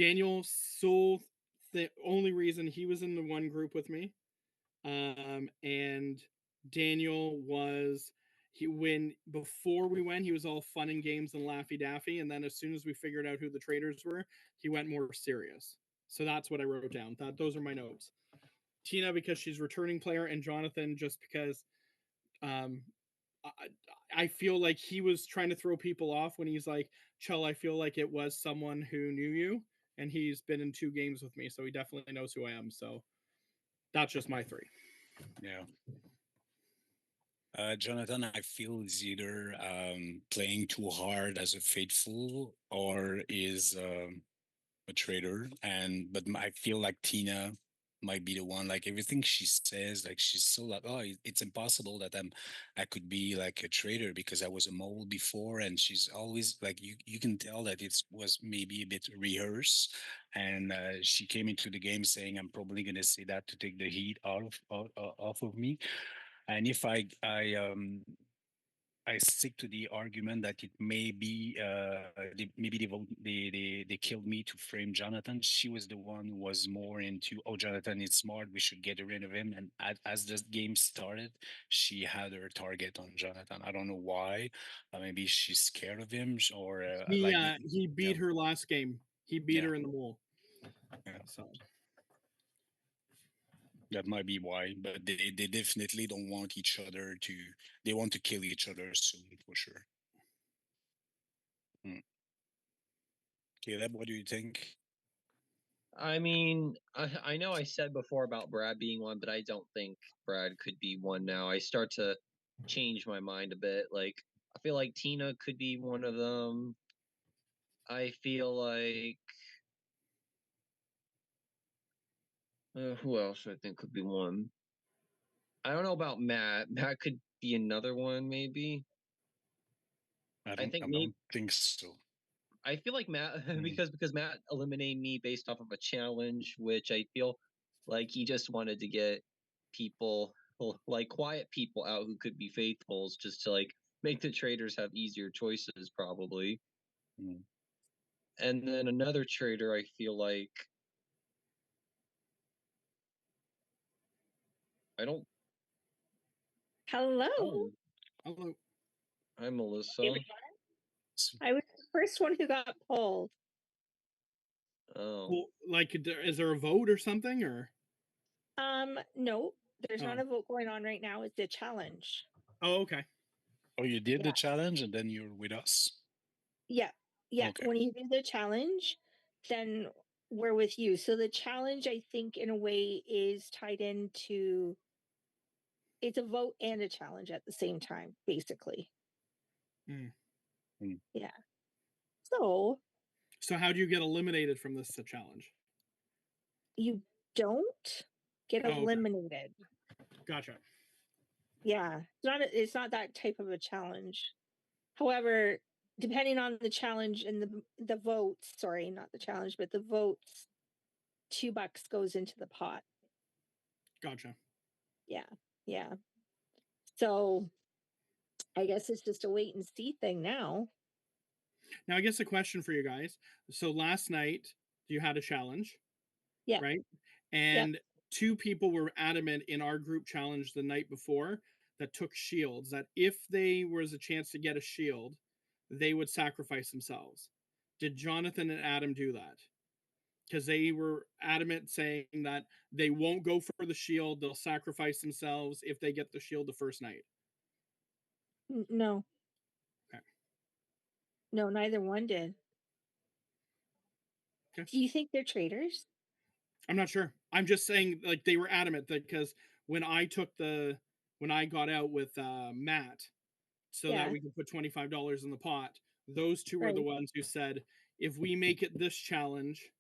Daniel Soul, the only reason he was in the one group with me, and Daniel was he when before we went, he was all fun and games and laffy daffy, and then as soon as we figured out who the traitors were, he went more serious. So that's what I wrote down. Those are my notes. Tina because she's returning player, and Jonathan just because um, I feel like he was trying to throw people off when he's like, Chell, I feel like it was someone who knew you, and he's been in 2 games with me, so he definitely knows who I am. So that's just my 3. Yeah. Jonathan, I feel is either playing too hard as a faithful or is a traitor. But I feel like Tina might be the one. Like everything she says, like she's so like, oh, it's impossible that I could be like a traitor because I was a mole before, and she's always like you can tell that it was maybe a bit rehearsed, and she came into the game saying, I'm probably gonna say that to take the heat off of me. And if I stick to the argument that it may be maybe they killed me to frame Jonathan. She was the one who was more into, oh, Jonathan is smart, we should get rid of him. And as the game started, she had her target on Jonathan. I don't know why. Maybe she's scared of him, or like the He yeah, beat her last game. He beat yeah, her in the mole. yeah. So That might be why. But they definitely don't want each other to. They want to kill each other soon for sure. Mm. Caleb, what do you think? I mean, I know I said before about Brad being one, but I don't think Brad could be one now. I start to change my mind a bit. Like, I feel like Tina could be one of them. I feel like who else I think could be one? I don't know about Matt. Matt could be another one, maybe. I think I maybe don't think so. I feel like Matt Mm. because Matt eliminated me based off of a challenge, which I feel like he just wanted to get people like quiet people out who could be faithfuls just to like make the traders have easier choices probably. Mm. And then another trader I feel like I don't Hello. oh hello. I'm Melissa. I was the first one who got pulled. Oh. Well, like, is there a vote or something, or? No, there's not Oh. a vote going on right now. It's a challenge. Oh, okay. Oh, you did the Yeah. challenge and then you're with us. Yeah. Okay. When you do the challenge, then we're with you. So the challenge, I think, in a way, is tied into it's a vote and a challenge at the same time, basically. Mm. Mm. Yeah. So So how do you get eliminated from this challenge? you don't get Oh, okay. eliminated. Gotcha. Yeah. It's not that type of a challenge. However, depending on the challenge and the votes, sorry, not the challenge, but the votes, $2 goes into the pot. Gotcha. Yeah. Yeah. So I guess it's just a wait and see thing now. Now, I guess a question for you guys. So last night you had a challenge, Yeah. right? And 2 people were adamant in our group challenge the night before that took shields, that if they was a chance to get a shield, they would sacrifice themselves. Did Jonathan and Adam do that? Because they were adamant saying that they won't go for the shield, they'll sacrifice themselves if they get the shield the first night. No. Okay. No, neither one did. Okay. Do you think they're traitors? I'm not sure. I'm just saying, like, they were adamant that because when I got out with Matt, so that Yeah. we could put $25 in the pot, those 2 were the Right. ones who said, if we make it this challenge,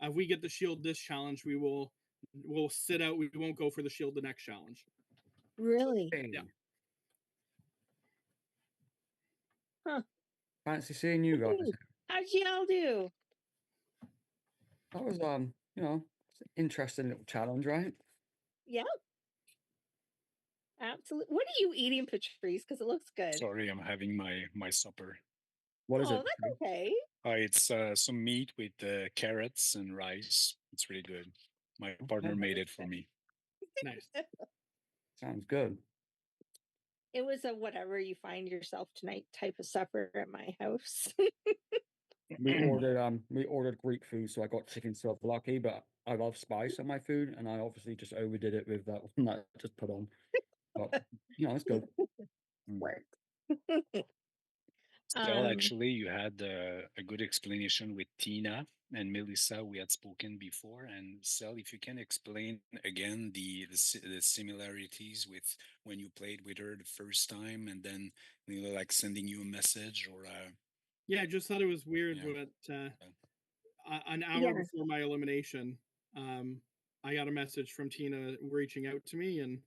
if we get the shield this challenge, we'll sit out. We won't go for the shield the next challenge. Really? Hey, Yeah. Huh. fancy seeing you guys. How'd y'all do? That was interesting little challenge, right? Yep. Absolutely. What are you eating, Patrice? Because it looks good. Sorry, I'm having my supper. What is Oh, it? that's okay. It's some meat with carrots and rice. It's really good. My partner made it for me. Nice. Sounds good. It was a whatever you find yourself tonight type of supper at my house. We ordered Greek food, so I got chicken souvlaki, but I love spice on my food, and I obviously just overdid it with that one that I just put on. But it's good. Mm. Work. Still, actually, you had a good explanation with Tina and Melissa. We had spoken before, and Sel, if you can explain again the similarities with when you played with her the first time, and then like sending you a message or Yeah, I just thought it was weird. yeah. But an hour Yeah. before my elimination, I got a message from Tina reaching out to me, and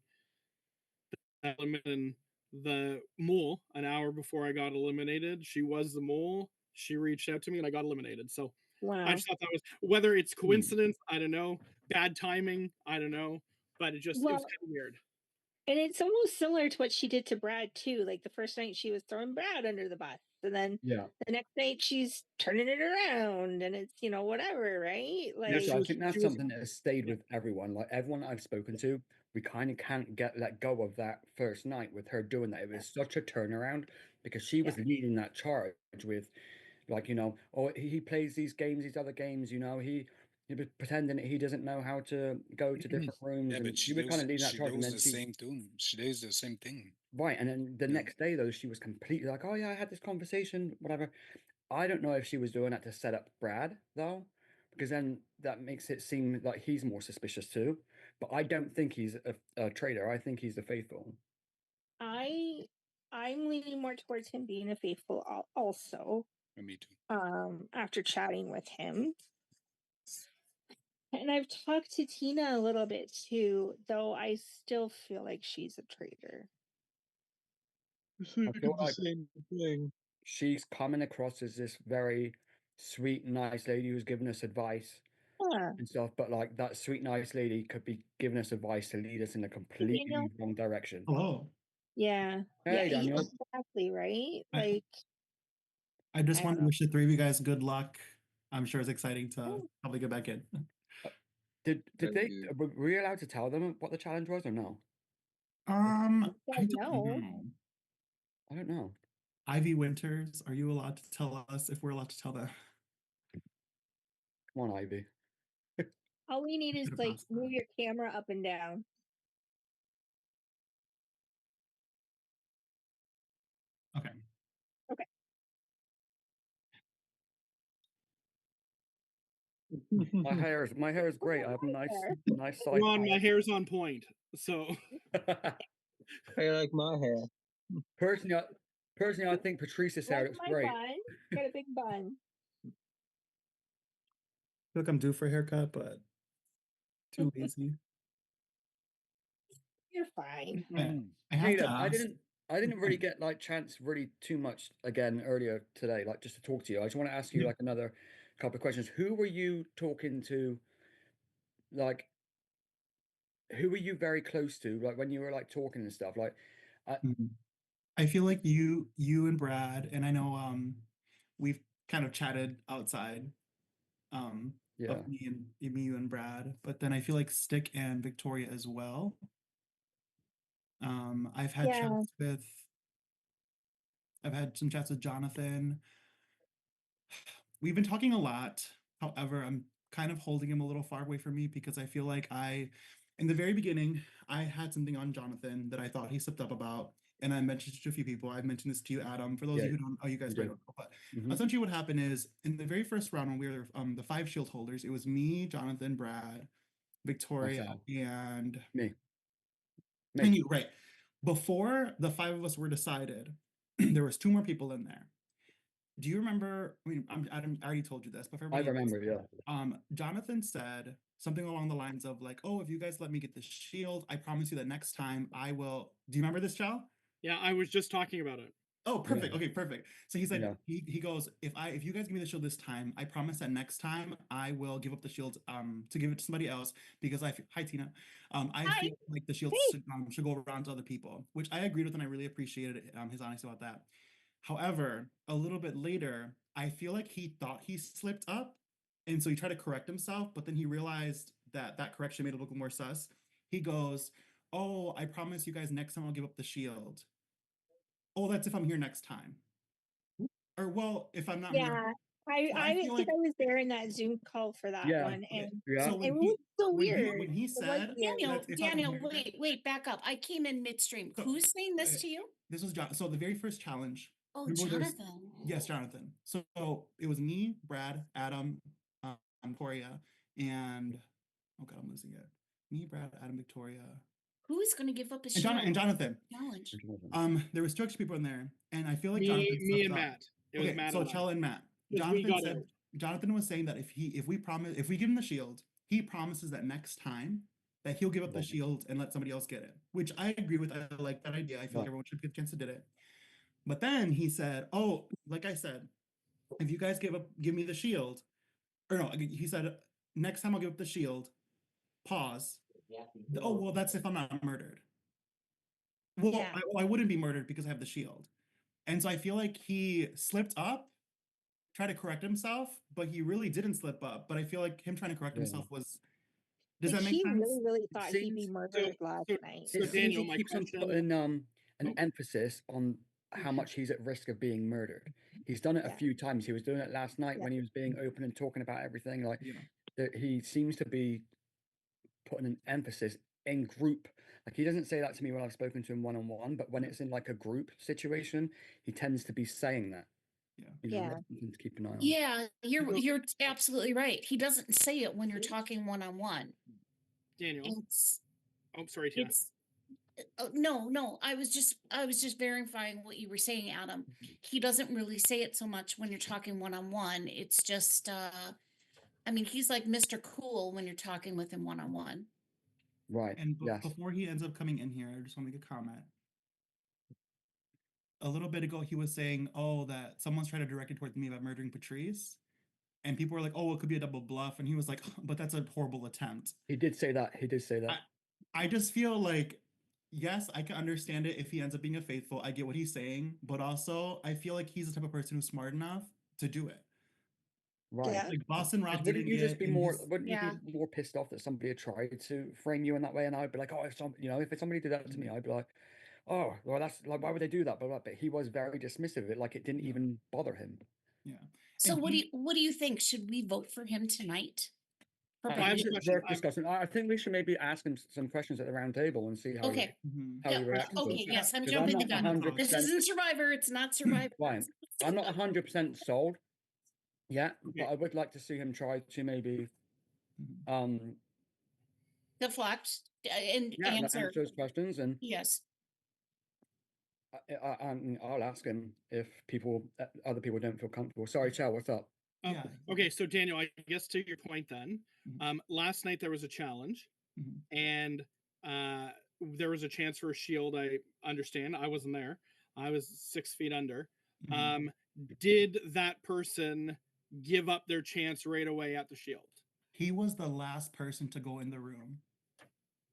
eliminated the mole an hour before I got eliminated. She was the mole. She reached out to me, and I got eliminated. So I Wow. just thought that was, whether it's coincidence, I don't know, bad timing, I don't know, but it was Well, kind of weird. and it's almost similar to what she did to Brad too. Like the first night she was throwing Brad under the bus, and then Yeah. the next night she's turning it around, and it's whatever, right? Yeah, Like she So I was. think She that's was. something that has stayed Yeah. with everyone. Like everyone I've spoken to, we kind of can't let go of that first night with her doing that. It was such a turnaround because she was leading that charge with, like, oh, he plays these games, these other games, he was pretending that he doesn't know how to go to different rooms, Yeah, and but she was kind of leading that charge, and then the she same tune. She does the same thing. right, and then the Yeah. next day though, she was completely like, oh yeah, I had this conversation, whatever. I don't know if she was doing that to set up Brad though, because then that makes it seem like he's more suspicious too. But I don't think he's a traitor. I think he's the faithful. I'm leaning more towards him being a faithful also. Me too. After chatting with him. And I've talked to Tina a little bit too, though I still feel like she's a traitor. I feel like same thing. she's coming across as this very sweet, nice lady who's giving us advice Yeah. and stuff, but like that sweet, nice lady could be giving us advice to lead us in a Daniel. completely wrong direction. Hello. Yeah. Hey, Yeah, Daniel. exactly, right? I, Like, I just I want don't to know. wish the three of you guys good luck. I'm sure it's exciting to Oh. probably get back in. Did Very they good. were we allowed to tell them what the challenge was or no? I I don't know. know. I don't know. Ivy Winters, are you allowed to tell us if we're allowed to tell them? Come on, Ivy. All we need is Should've like asked move that. your camera up and down. Okay. Okay. My hair is great. I have a nice side Ron, my part. hair's on point. So I like my hair. Personally, I think Patrice's hair Like looks my great. bun. Got a big bun. I feel like I'm due for a haircut, but too lazy. You're fine. I have to Caleb, ask. I didn't really get like chance really too much again earlier today, like just to talk to you. I just want to ask you Yeah. like another couple of questions. Who were you talking to? Like, who were you very close to? Like when you were like talking and stuff. Like, I feel like you and Brad, and I know we've kind of chatted outside yeah, of me, you and Brad, but then I feel like Stick and Victoria as well. I've had Yeah. chats with I've had some chats with Jonathan. We've been talking a lot. However, I'm kind of holding him a little far away from me because I feel like in the very beginning, I had something on Jonathan that I thought he slipped up about. And I mentioned it to a few people. I've mentioned this to you, Adam. For those Yeah, of you who don't, you guys you probably did. don't know. But Mhm. essentially, what happened is in the very first round when we were the 5 shield holders, it was me, Jonathan, Brad, Victoria, Myself. and Me. you. Right before the 5 of us were decided, there was 2 more people in there. Do you remember? I mean, I already told you this, but for I everybody else, remember. Yeah. Jonathan said something along the lines of like, "Oh, if you guys let me get the shield, I promise you that next time I will." Do you remember this, Chow? yeah, I was just talking about it. Oh, perfect. Yeah. Okay, perfect. So he said Yeah. he goes, if you guys give me the shield this time, I promise that next time I will give up the shield to give it to somebody else because hi Tina. I Hi. feel like the shield Hey. should go around to other people, which I agreed with and I really appreciated his honesty about that. However, a little bit later, I feel like he thought he slipped up, and so he tried to correct himself, but then he realized that that correction made it look more sus. He goes, "Oh, I promise you guys next time I'll give up the shield." Oh, that's if I'm here next time. Or well, if I'm not murdered. Yeah, So I feel think I was there in that Zoom call for that Yeah. one, okay, and Yeah. so it was so weird. when he It was said weird. Daniel, that's if I'm Daniel, murdered, wait, back up. I came in midstream. So, Who's saying this okay, to you? this was John. So the very first challenge. Oh, remember there was- Jonathan. yes, Jonathan. So it was me, Brad, Adam, Victoria, and oh god, I'm losing it. Me, Brad, Adam, Victoria, Who's going to give up his and, shield? Jonathan. Challenge. There was two extra people in there, and I feel like Me, Jonathan me slipped and up. Matt. It was Okay, Matt so and I. Chell and Matt. Because we Jonathan got said out. Jonathan was saying that if we give him the shield, he promises that next time that he'll give up the Right. shield and let somebody else get it. Which I agree with. I like that idea. I feel like Right. everyone should get a chance to do it. But then he said, "Oh, like I said, if you guys give me the shield, or no, he said next time I'll give up the shield. Pause. Oh well, that's if I'm not murdered. Well, Yeah. I wouldn't be murdered because I have the shield, and so I feel like he slipped up, tried to correct himself, but he really didn't slip up. But I feel like him trying to correct Yeah. himself was. Does Like, that make he sense? really thought he'd be seems- murdered last night. So It seems Daniel, he my keeps on question. putting an Oh. emphasis on how much he's at risk of being murdered. He's done it a Yeah. few times. He was doing it last night Yeah. when he was being open and talking about everything. Like Yeah. that, he seems to be putting an emphasis in group. Like he doesn't say that to me when I've spoken to him one on one, but when it's in like a group situation, he tends to be saying that. Yeah. You know, Yeah. that's something to keep an eye on. Yeah, you're absolutely right. He doesn't say it when you're talking one on one. Daniel. It's Oh, sorry, Tina. it's no. I was just verifying what you were saying, Adam. He doesn't really say it so much when you're talking one on one. It's just I mean, he's like Mr. Cool when you're talking with him one on one. Right. And yes. before he ends up coming in here, I just want to make a comment. A little bit ago, he was saying, "Oh, that someone's trying to direct it towards me about murdering Patrice," and people were like, "Oh, it could be a double bluff," and he was like, "But that's a horrible attempt." He did say that. He did say that. I just feel like, yes, I can understand it if he ends up being a faithful. I get what he's saying, but also I feel like he's the type of person who's smart enough to do it. Right. Yeah. Like Boston Rob Wouldn't didn't you just get be in more? his. Wouldn't you Yeah. be more pissed off that somebody had tried to frame you in that way? And I'd be like, oh, if somebody did that to me, I'd be like, oh, well, that's like, why would they do that? But he was very dismissive of it, like it didn't Yeah. even bother him. Yeah. So And what do you think? Should we vote for him tonight? For I have a It's question. worth discussing. I think we should maybe ask him some questions at the round table and see how Okay. Mhm. how he Yeah. reacts. to Okay. it. Yes, I'm 'Cause jumping the not gun. 100%. This isn't Survivor. It's not Survivor. Right. I'm not 100% sold yet, but Okay. I would like to see him try to maybe Mhm. Deflect and answer. answer those questions, and Yes. I'll ask him if other people don't feel comfortable. Sorry, Chell, what's up? Yeah. Okay, so Daniel, I guess to your point then, Mhm. last night there was a challenge, Mhm. and there was a chance for a shield. I understand. I wasn't there. I was 6 feet under. Mhm. Did that person give up their chance right away at the shield? He was the last person to go in the room.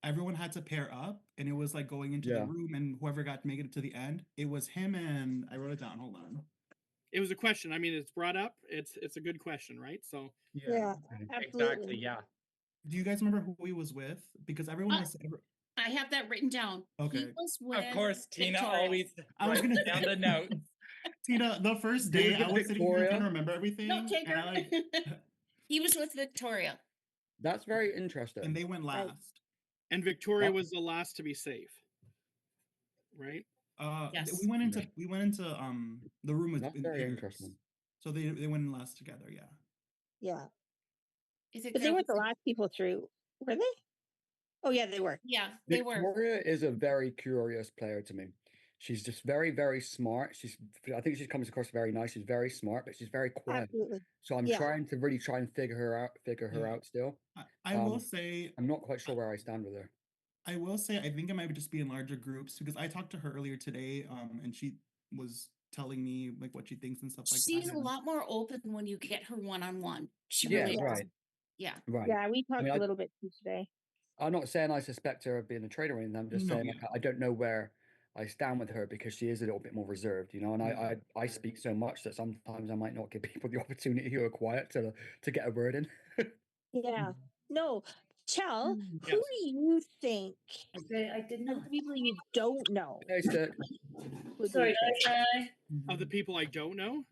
Everyone had to pair up, and it was like going into the Yeah. room, and whoever got to make it to the end, it was him and I wrote it down. Hold on. It was a question. I mean, it's brought up. It's a good question, right? So Yeah. Absolutely. Exactly. Yeah. Do you guys remember who he was with? Because everyone was. I have that written down. He Okay. was with Of course, Tina Victoria. always I was writes gonna down the notes. Tina, the first He was day I with was sitting here trying Victoria. to remember everything, No, take and her. I like, He was with Victoria. That's very interesting. and they went Right. last. and Victoria What? was the last to be safe, right? Yes. We went into the room with That's in very pairs. interesting. So they went in last together. Yeah. Yeah. You think But they that weren't the was- last people through, were they? Oh yeah, they were. Yeah, they were. Victoria is a very curious player to me. She's just very, very smart. I think she comes across very nice. She's very smart, but she's very quiet. Absolutely. So I'm Yeah. trying to really try and figure her Yeah. out still. I will say I'm not quite sure where I stand with her. I will say I think it might just be in larger groups because I talked to her earlier today, and she was telling me like what she thinks and stuff like She's that. a lot more open when you get her one on one. She Yeah, really is. right, Yeah. right. Yeah, we talked mean, a little bit too today. I'm not saying I suspect her of being a traitor or anything. I'm just No, saying yeah. like, I don't know where I stand with her because she is a little bit more reserved, you know, and I speak so much that sometimes I might not give people the opportunity who are quiet to get a word in. Yeah. No. Chell, who Yes. do you think Okay, I did of not. the people you don't know It's would Sorry, be a fit? Of the people I don't know,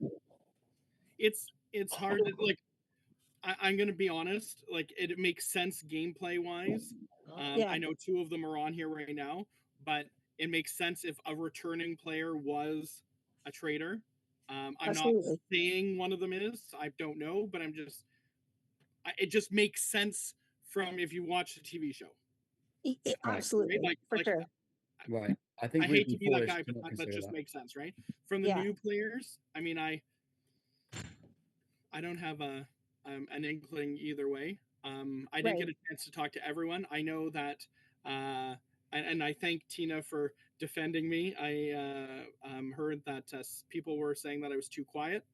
it's hard to like. I'm gonna be honest. Like it makes sense gameplay wise. Yeah. I know two of them are on here right now, but it makes sense if a returning player was a traitor. I'm not Absolutely. saying one of them is. I don't know, but it just makes sense from if you watch the TV show. right, Absolutely. Right? For sure. right. I I think hate to Ruben be that Forrest guy, but cannot that consider just that. makes sense, right? From the Yeah. new players, I mean, I don't have an inkling either way. I didn't Right. get a chance to talk to everyone. I know that, and I thank Tina for defending me. I heard that people were saying that I was too quiet,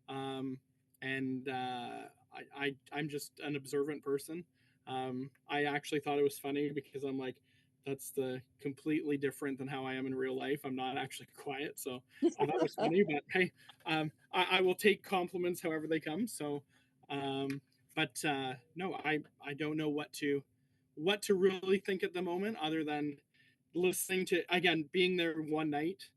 um, and I'm just an observant person. I actually thought it was funny because I'm like, that's the completely different than how I am in real life. I'm not actually quiet, so I thought it was funny. But hey, I will take compliments however they come. So, um, but no, I don't know what to really think at the moment, other than listening to again being there one night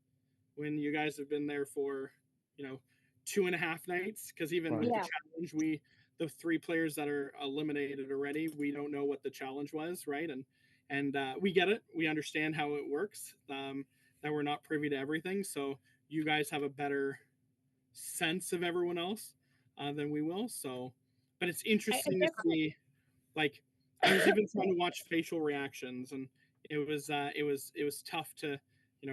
when you guys have been there for, you know, 2.5 nights. Because even with Right. the Yeah. challenge, the three players that are eliminated already, we don't know what the challenge was, right? And we get it, we understand how it works. That we're not privy to everything, so you guys have a better sense of everyone else than we will. So, but it's I interesting to guess see, like, I was even trying to watch facial reactions, and it was tough to,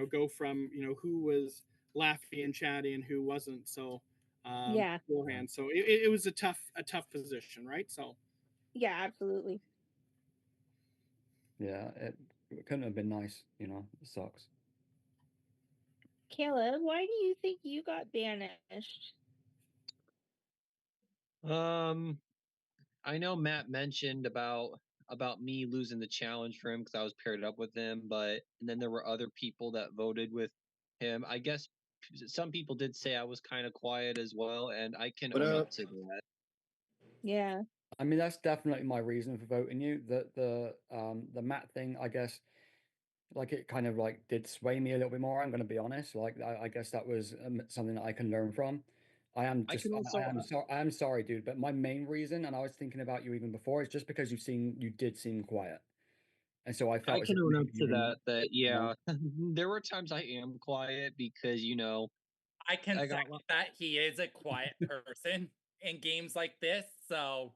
go from, who was laughy and chatty and who wasn't. So yeah. beforehand, so it was a tough position, right? So Yeah, absolutely. Yeah, it couldn't have been nice, you know. It sucks. Caleb, why do you think you got banished? I know Matt mentioned about me losing the challenge for him because I was paired up with him, but and then there were other people that voted with him. I guess some people did say I was kind of quiet as well, and I can What own up up? to that. Yeah. I mean, that's definitely my reason for voting you. The Matt thing, I guess, like it kind of like did sway me a little bit more. I'm going to be honest. Like I guess that was something that I can learn from. I can I also am sorry. I am sorry, dude. But my main reason, and I was thinking about you even before, is just because you did seem quiet, and so I I felt as can if own up maybe you to didn't, that. That you know. yeah, there were times I am quiet because I can I second got that he is a quiet person in games like this. So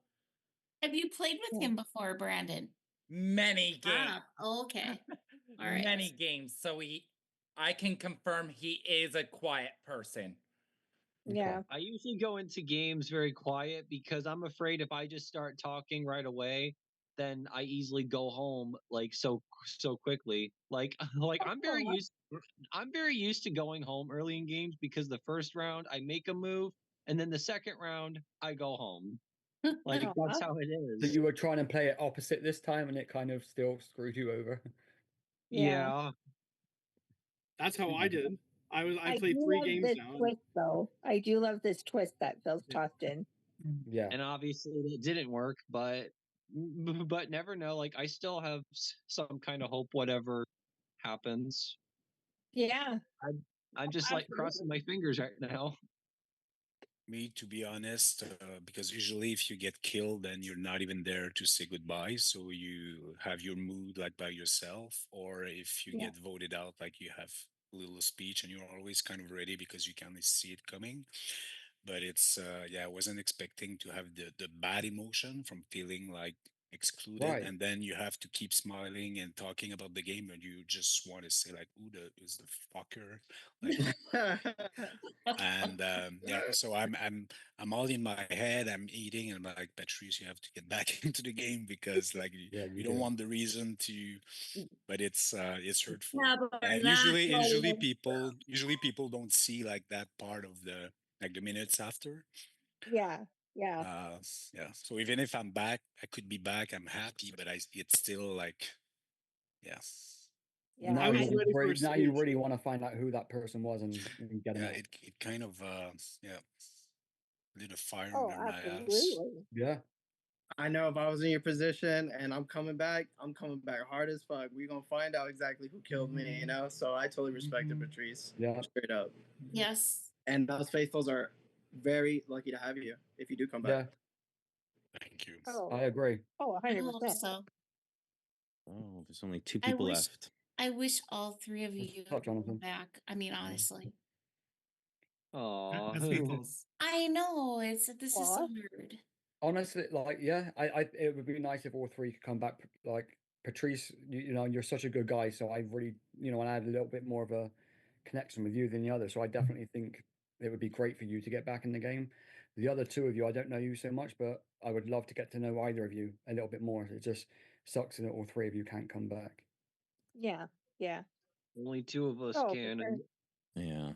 Have you played with Yeah. him before, Brandon? many games, Okay. All right. many games. So I can confirm he is a quiet person. Okay. Yeah. I usually go into games very quiet because I'm afraid if I just start talking right away, then I easily go home like so quickly. Like like Aw. I'm very used to going home early in games because the first round I make a move and then the second round I go home. Like that's Aw. how it So is. you were trying to play it opposite this time, and it kind of still screwed you over. Yeah. Yeah. that's how I did. I I played do three love games this now, and twist, though. I do love this twist that Phil's yeah. tossed in. Yeah. And obviously it didn't work, but never know. Like I still have some kind of hope whatever happens. Yeah. I'm just like Absolutely. crossing my fingers right now. Me, to be honest, because usually if you get killed, then you're not even there to say goodbye. So you have your mood like by yourself, or if you Yeah. get voted out, like you have a little speech and you're always kind of ready because you can see it coming. But it's yeah, I wasn't expecting to have the bad emotion from feeling like excluded, Right. and then you have to keep smiling and talking about the game, and you just want to say like, "Who the is the fucker?" Like, and yeah, so I'm all in my head. I'm eating, and I'm like, Patrice, you have to get back into the game because like Yeah, you you don't do. want the reason to, but it's hurtful. Yeah, but And that usually people don't see like that part of the like the minutes after. Yeah. Yeah. Yeah. So even if I'm back, I could be back. I'm happy, but it's still like, yeah. Yeah. Now I was you ready for a now you switch. really want to find out who that person was and get him Yeah, out. it kind of lit a fire Oh, under my ass. absolutely. Yeah. I know if I was in your position and I'm coming back hard as fuck. We're gonna find out exactly who killed me, you know? So I totally respected Patrice. Yeah. Straight up. Yes. And those faithfuls are very lucky to have you if you do come back. Yeah. Thank you. Oh, I agree. oh, I 100%. hope so. Oh, there's only 2 I people wish left. I wish all 3 of What's you up, come Jonathan? back. I mean, honestly. Aw. As faithfuls. I know this is so Aw. weird. Honestly, like, yeah, I it would be nice if all three could come back. Like Patrice, you know, you're such a good guy, so I really, you know, and I had a little bit more of a connection with you than the other. So I definitely think it would be great for you to get back in the game. The other two of you, I don't know you so much, but I would love to get to know either of you a little bit more. It just sucks that all three of you can't come back. Yeah. Yeah. Only 2 of us Oh, for can. sure. And Yeah.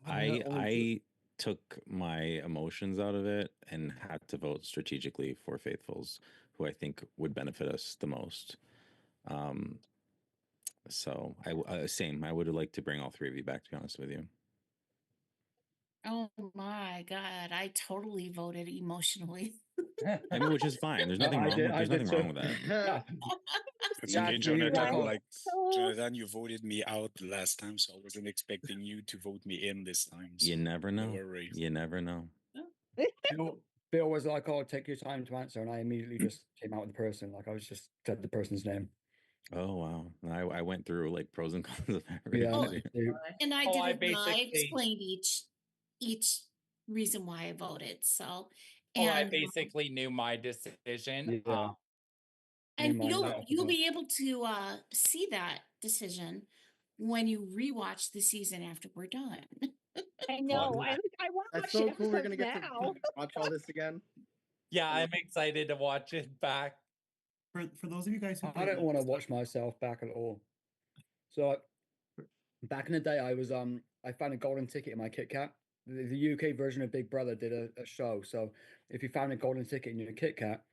only I took my emotions out of it and had to vote strategically for faithfuls who I think would benefit us the most. So same. I would like to bring all 3 of you back, to be honest with you. Oh my god, I totally voted emotionally. I mean, which is fine. There's nothing I wrong. did. I There's did nothing wrong too. with that. Yeah. It's Yeah, okay, actually, he was like, Jonathan. oh, Like So, Jonathan, you voted me out last time, so I wasn't expecting you to vote me in this time. You So never no know. worries. You never know. Bill was like, "Oh, take your time to answer," and I immediately just came out with the person. Like I was just said the person's name. Oh wow. I went through like pros and cons of everything. Yeah, Oh, too. and I Oh, did I it. I basically- explained each reason why I voted. So, Oh, I and basically knew my decision. Yeah. and mine you'll right off the you'll bat. be able to see that decision when you rewatch the season after we're done. I know. I want to That's watch so the cool. We're gonna episodes get now. to watch all this again. Yeah, I'm excited to watch it back. For those of you guys who I played don't like, want to watch myself back at all. So back in the day, I was I found a golden ticket in my Kit Kat. The UK version of Big Brother did a show. So if you found a golden ticket in your Kit Kat,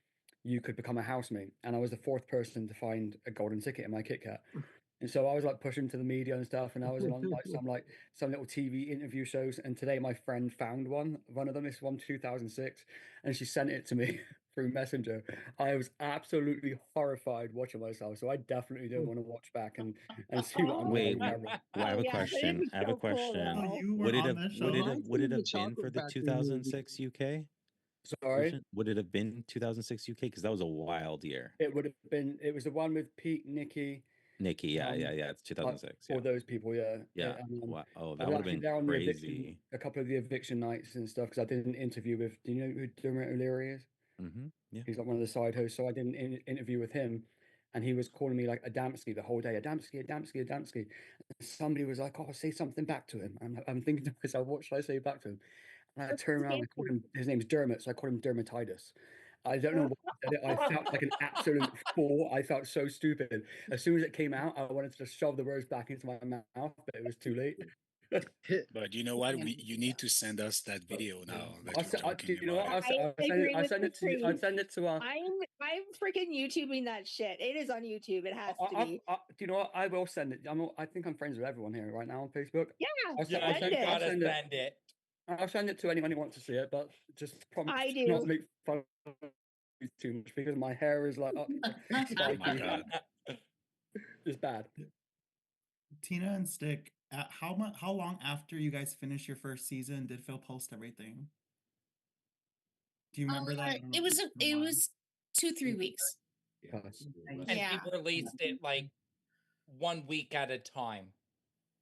you could become a housemate. And I was the fourth person to find a golden ticket in my Kit Kat. And so I was like pushing to the media and stuff, and I was on like some little TV interview shows. And today my friend found one of them. This one 2006, and she sent it to me through Messenger. I was absolutely horrified watching myself. So I definitely do want to watch back and see what I'm Wait, like. well, I have a yeah, but it'd question. be I have a so cool, question. oh, though. you were Would it on have that show. would it have Reminds would me it of have the been for Chocolate the Factory movie. 2006 UK? Sorry, Would it have been 2006 UK? Because that was a wild year. it would have been. It was the one with Pete, Nikki, Nikki, yeah, um, it's 2006. all Yeah, those people. Yeah, yeah. And, Wow. Oh, I that was would have actually been there on the eviction, crazy. a couple of the eviction nights and stuff because I did an interview with. Do you know who Dermot O'Leary is? Yeah. He's like one of the side hosts. So I did an interview with him, and he was calling me like Adamski the whole day. Adamski, Adamski, Adamski. And somebody was like, "Oh, say something back to him." I'm thinking to myself, "What should I say back to him?" And I turned around and I called him. His name's Dermot, so I called him Dermatitis. I don't know why I said it. I felt like an absolute fool. I felt so stupid. As soon as it came out, I wanted to just shove the words back into my mouth, but it was too late. But you know what? You need to send us that video now that I you're said, talking do you know what? about. I agree I with send it to you. I Patrice. send it to I'm freaking YouTubing that shit. It is on YouTube. It has to be. do you know what? I will send it. I think I'm friends with everyone here right now on Facebook. Yeah, Yeah, send you it. gotta send it. send it. I'll send it to anyone who wants to see it, but just promise I to not do. make fun of me too much because my hair is like up, Oh my spiky. god. It's bad. Tina and Stick, how long after you guys finished your first season did Phil post everything? Do you remember that? I don't know It if was it's been a it while. was 2-3 weeks. Yes. And Yeah. he released it like 1 week at a time.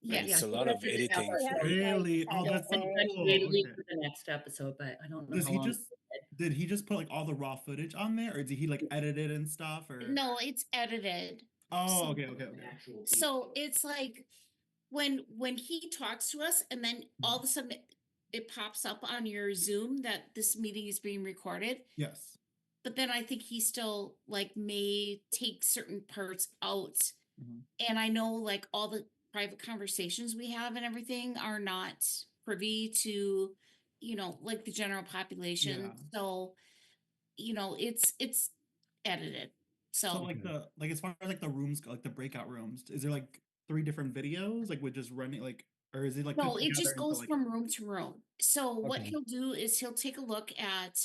Yes. It's a lot of editing. Really? Oh, that's so cool. Wait a week Okay. for the next episode, but I don't know Does how he long. just did he just put like all the raw footage on there, or did he like edit it and stuff? Or No, it's edited. oh, okay. So it's like when he talks to us and then all of a sudden it pops up on your Zoom that this meeting is being recorded. Yes. But then I think he still like may take certain parts out. Mhm. And I know like all the private conversations we have and everything are not privy to, like the general population. Yeah. So, it's edited. So So like as far as like the rooms go, like the breakout rooms, is there like 3 different videos, like with just running like, or is it like No, put it together just into goes like? from room to room. So what Okay. he'll do is he'll take a look at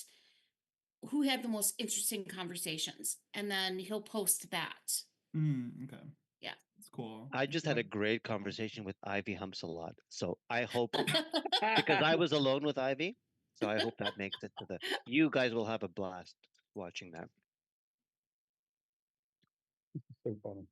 who had the most interesting conversations, and then he'll post that. Okay. Yeah. It's cool. I just had a great conversation with Ivy Humps a lot. So I hope because I was alone with Ivy, so I hope that makes it to the. You guys will have a blast watching that. So funny.